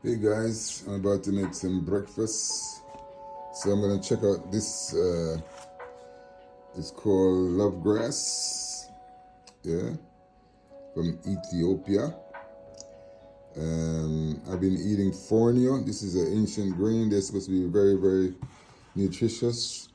Hey guys, I'm about to make some breakfast. So I'm gonna check out this. It's called love grass. Yeah, from Ethiopia. I've been eating Fornio. This is an ancient grain. They're supposed to be very, very nutritious.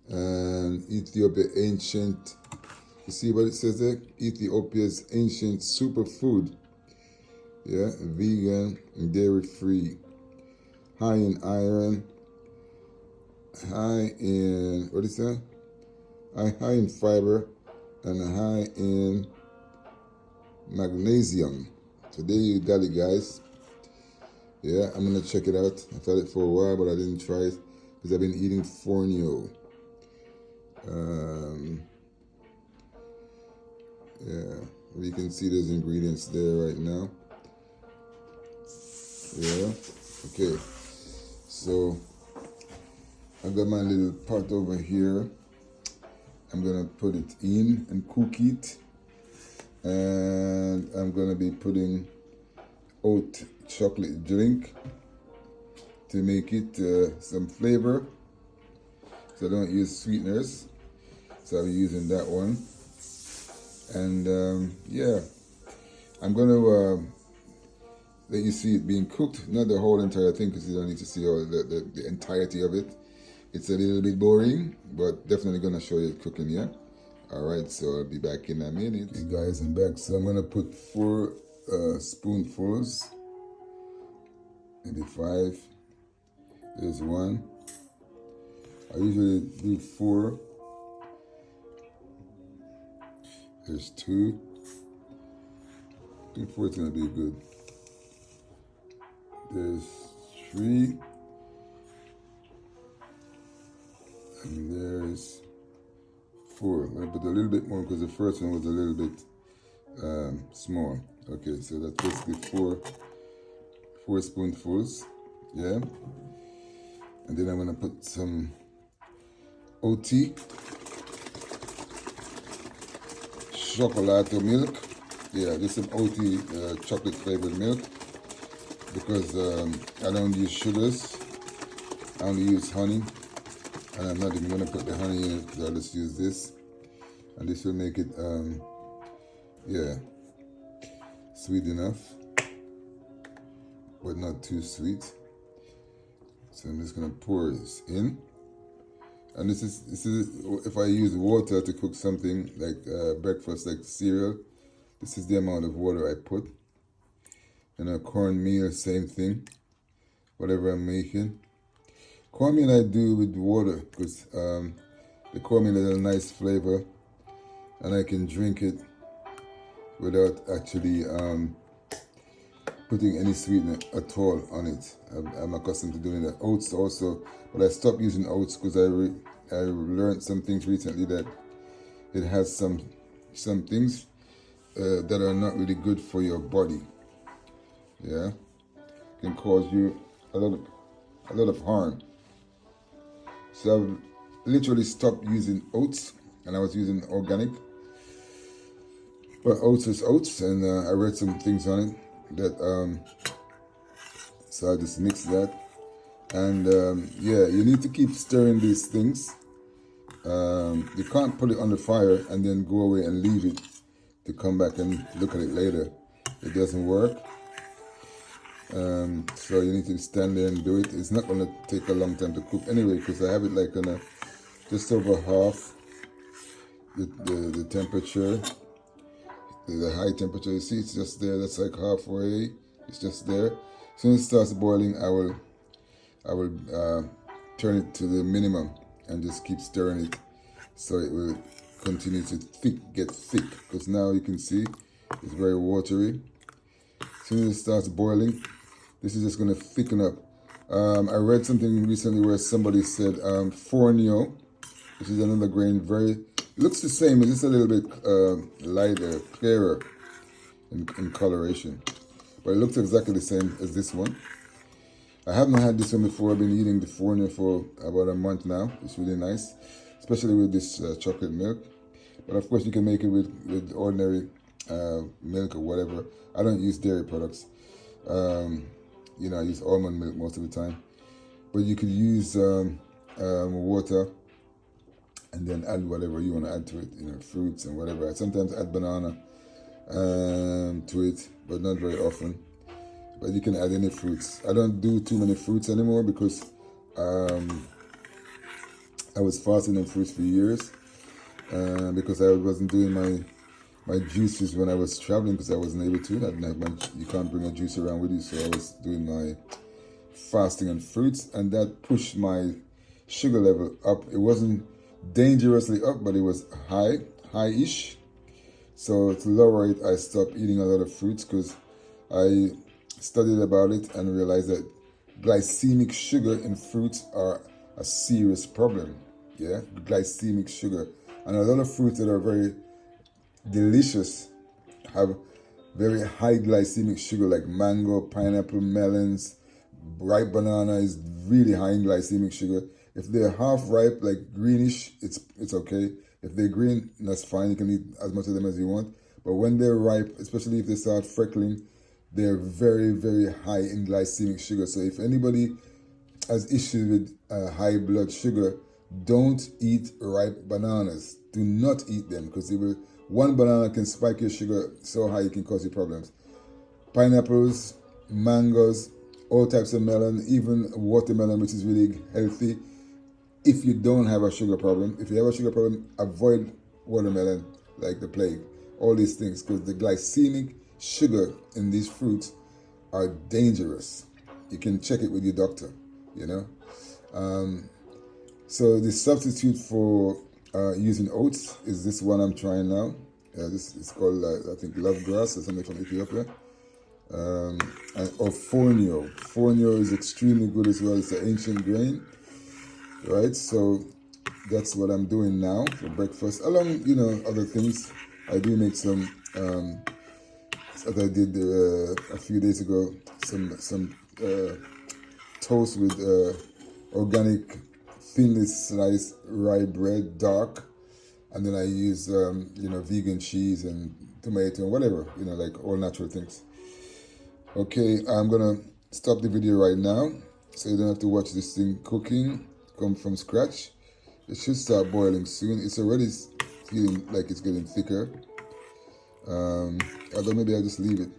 And Ethiopia ancient. You see what it says there? Ethiopia's ancient superfood. Yeah, vegan and dairy free. High in iron, high in, what is that? High in fiber and high in magnesium. So there you got it, guys. Yeah, I'm gonna check it out. I've had it for a while, but I didn't try it because I've been eating Fornio. Yeah, you can see there's ingredients there right now. Yeah, okay. So I've got my little pot over here. I'm gonna put it in and cook it. And I'm gonna be putting oat chocolate drink to make it some flavor. So I don't use sweeteners. So I'll be using that one. And yeah, I'm gonna let you see it being cooked. Not the whole entire thing because you don't need to see all the entirety of it. It's a little bit boring, but definitely gonna show you cooking, yeah? All right, so I'll be back in a minute. Okay, guys, I'm back. So I'm gonna put 4 spoonfuls, maybe 5. There's 1. I usually do 4. There's 2. I think 4 is gonna be good. There's 3. And there's 4. I'm gonna put a little bit more because the first one was a little bit small. Okay, so that's basically 4 spoonfuls. Yeah. And then I'm gonna put some OT, chocolate milk. Yeah, just some OT chocolate flavored milk because I don't use sugars. I only use honey. And I'm not even gonna put the honey in it, so I'll just use this. And this will make it, yeah, sweet enough, but not too sweet. So I'm just gonna pour this in. And this is if I use water to cook something like breakfast, like cereal, this is the amount of water I put. And a cornmeal, same thing, whatever I'm making. Cornmeal I do with water because the cornmeal has a nice flavor and I can drink it without actually putting any sweetener at all on it. I'm accustomed to doing that. Oats also, but I stopped using oats because I learned some things recently that it has some things that are not really good for your body. Yeah, can cause you a lot of harm. So I've literally stopped using oats, and I was using organic. But oats is oats, and I read some things on it that so I just mixed that. And yeah, you need to keep stirring these things. You can't put it on the fire and then go away and leave it to come back and look at it later. It doesn't work. So you need to stand there and do it. It's not going to take a long time to cook anyway because I have it like on a just over half the temperature, the high temperature. You see, it's just there. That's like halfway. It's just there. As soon as it starts boiling, I will turn it to the minimum and just keep stirring it so it will continue to get thick. Because now you can see it's very watery. As soon as it starts boiling, this is just going to thicken up. I read something recently where somebody said Fornio, which is another grain, looks the same, it's just a little bit lighter, clearer in coloration. But it looks exactly the same as this one. I haven't had this one before. I've been eating the Fornio for about a month now. It's really nice, especially with this chocolate milk. But of course you can make it with ordinary milk or whatever. I don't use dairy products. You know, I use almond milk most of the time. But you could use water and then add whatever you want to add to it, you know, fruits and whatever. I sometimes add banana to it, but not very often. But you can add any fruits. I don't do too many fruits anymore because I was fasting on fruits for years because I wasn't doing my juices when I was traveling because I wasn't able to. I didn't have you can't bring a juice around with you, so I was doing my fasting on fruits, and that pushed my sugar level up. It wasn't dangerously up, but it was high-ish. So to lower it, I stopped eating a lot of fruits because I studied about it and realized that glycemic sugar in fruits are a serious problem. Yeah, glycemic sugar. And a lot of fruits that are very delicious have very high glycemic sugar, like mango, pineapple, melons. Ripe banana is really high in glycemic sugar. If they're half ripe, like greenish, it's okay. If they're green, that's fine. You can eat as much of them as you want. But when they're ripe, especially if they start freckling, they're very, very high in glycemic sugar. So if anybody has issues with high blood sugar, don't eat ripe bananas. Do not eat them because one banana can spike your sugar so high it can cause you problems. Pineapples, mangoes, all types of melon, even watermelon, which is really healthy. If you don't have a sugar problem, if you have a sugar problem, avoid watermelon like the plague. All these things, because the glycemic sugar in these fruits are dangerous. You can check it with your doctor, you know. So the substitute for using oats is this one I'm trying now. This is called, I think, love grass or something from Ethiopia. Or Fornio. Fornio is extremely good as well. It's an ancient grain, right? So that's what I'm doing now for breakfast. Along, you know, other things. I do make some, as I did a few days ago, some toast with organic, thinly sliced rye bread, dark, and then I use, you know, vegan cheese and tomato and whatever, you know, like all natural things. Okay, I'm gonna stop the video right now so you don't have to watch this thing cooking, come from scratch. It should start boiling soon. It's already feeling like it's getting thicker. Although maybe I'll just leave it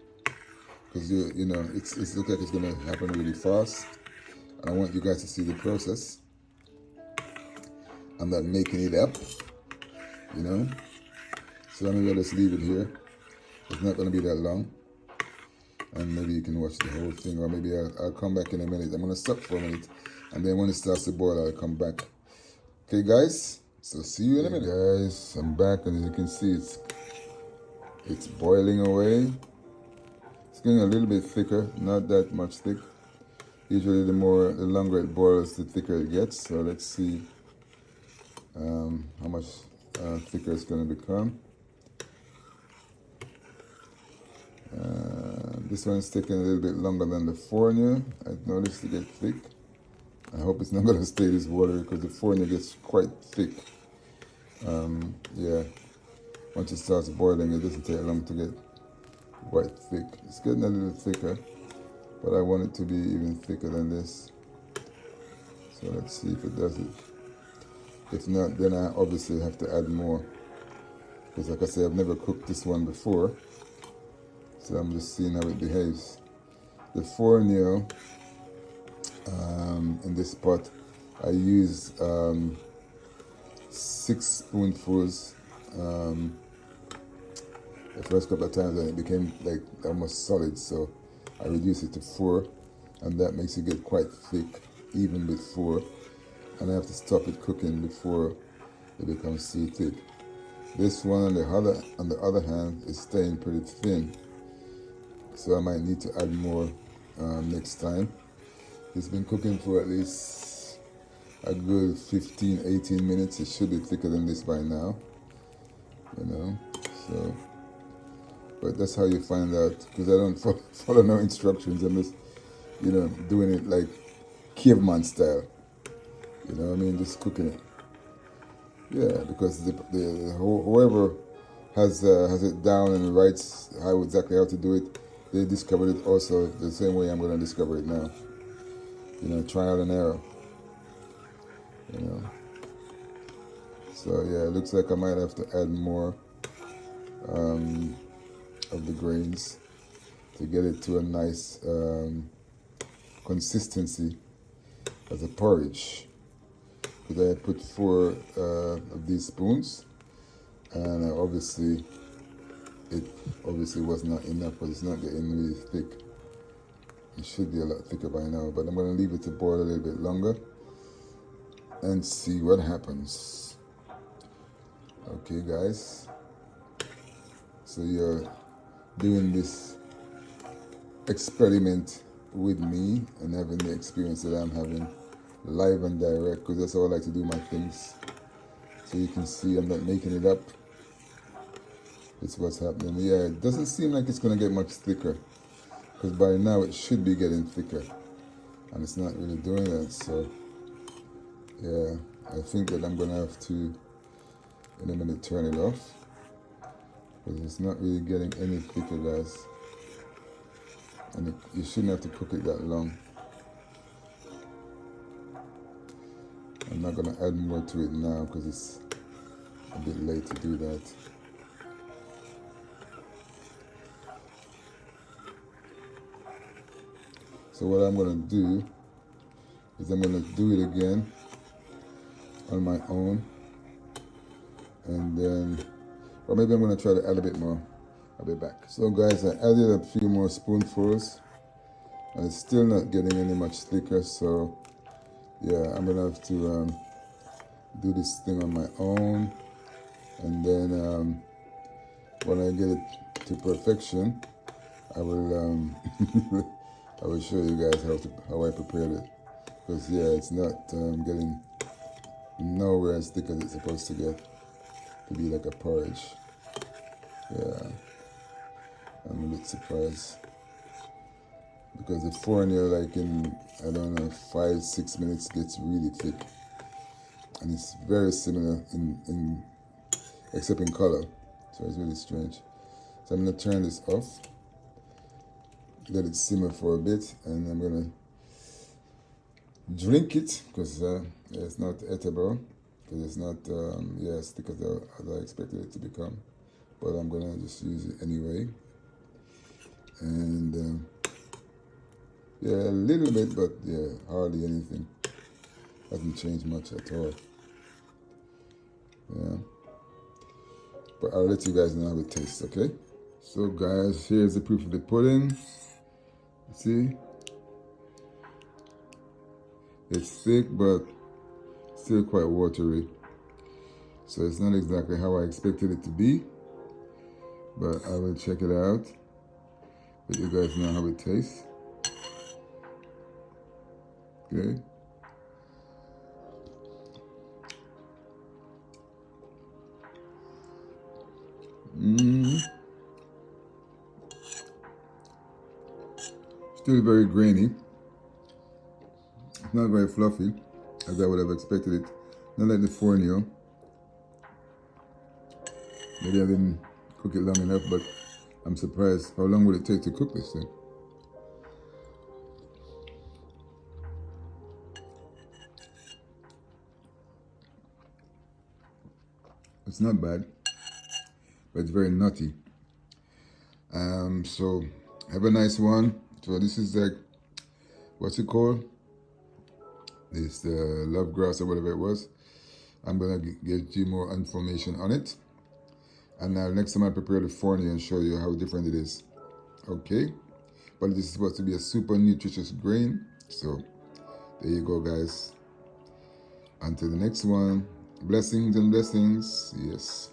because you know it's looks like it's gonna happen really fast. And I want you guys to see the process. I'm not making it up, you know. So maybe I'll just leave it here. It's not gonna be that long. And maybe you can watch the whole thing, or maybe I'll come back in a minute. I'm gonna stop for a minute, and then when it starts to boil, I'll come back. Okay, guys. So see you in a minute, guys. I'm back, and as you can see, it's boiling away. It's getting a little bit thicker, not that much thick. Usually, the longer it boils, the thicker it gets. So let's see how much thicker it's gonna become. This one's taking a little bit longer than the Fornio. I've noticed it get thick. I hope it's not going to stay this water because the Fornio gets quite thick. Yeah, once it starts boiling, it doesn't take long to get quite thick. It's getting a little thicker, but I want it to be even thicker than this. So let's see if it does it. If not, then I obviously have to add more. Because like I said, I've never cooked this one before. So I'm just seeing how it behaves. The Fornio, in this pot, I use 6 spoonfuls. The first couple of times, and it became like almost solid. So I reduce it to 4, and that makes it get quite thick, even with 4. And I have to stop it cooking before it becomes too thick. This one, on the other hand, is staying pretty thin. So I might need to add more next time. It's been cooking for at least a good 15-18 minutes. It should be thicker than this by now, you know. So, but that's how you find out, because I don't follow no instructions. I'm just, you know, doing it like caveman style. You know what I mean? Just cooking it. Yeah, because whoever has it down and writes exactly how to do it, they discovered it also the same way I'm going to discover it now. You know, trial and error. You know. So yeah, it looks like I might have to add more of the grains to get it to a nice consistency as a porridge. Because I had put 4 of these spoons, and obviously it was not enough, but it's not getting really thick. It should be a lot thicker by now, but I'm going to leave it to boil a little bit longer and see what happens. Okay guys, so you're doing this experiment with me and having the experience that I'm having live and direct, because that's how I like to do my things. So you can see I'm not making it up. It's what's happening. Yeah, it doesn't seem like it's going to get much thicker, because by now it should be getting thicker, and it's not really doing that. So yeah, I think that I'm going to have to in a minute turn it off, because it's not really getting any thicker, guys. And you shouldn't have to cook it that long. I'm not going to add more to it now because it's a bit late to do that. So what I'm going to do is I'm going to do it again on my own, and then, or maybe I'm going to try to add a bit more. I'll be back. So guys, I added a few more spoonfuls, and it's still not getting any much thicker. So yeah, I'm gonna have to do this thing on my own, and then when I get it to perfection, I will I will show you guys how I prepared it. Because yeah, it's not getting nowhere as thick as it's supposed to get to be like a porridge. Yeah, I'm a bit surprised, because the Fornio, like in, I don't know, 5-6 minutes gets really thick, and it's very similar in except in color. So it's really strange. So I'm gonna turn this off, let it simmer for a bit, and I'm gonna drink it, because it's not edible, because it's not as thick as I expected it to become. But I'm gonna just use it anyway. And yeah, a little bit, but yeah, hardly anything. Hasn't changed much at all. Yeah. But I'll let you guys know how it tastes, okay? So guys, here's the proof of the pudding. See? It's thick, but still quite watery. So it's not exactly how I expected it to be, but I will check it out, let you guys know how it tastes. Okay. Still very grainy. It's not very fluffy, as I would have expected it. Not like the Fornio. Maybe I didn't cook it long enough, but I'm surprised. How long would it take to cook this thing? It's not bad, but it's very nutty. So have a nice one. So this is like, what's it called? This love grass or whatever it was. I'm gonna get you more information on it. And now next time I prepare the Fornio and show you how different it is. Okay? But this is supposed to be a super nutritious grain. So there you go, guys. Until the next one. Blessings and blessings. Yes.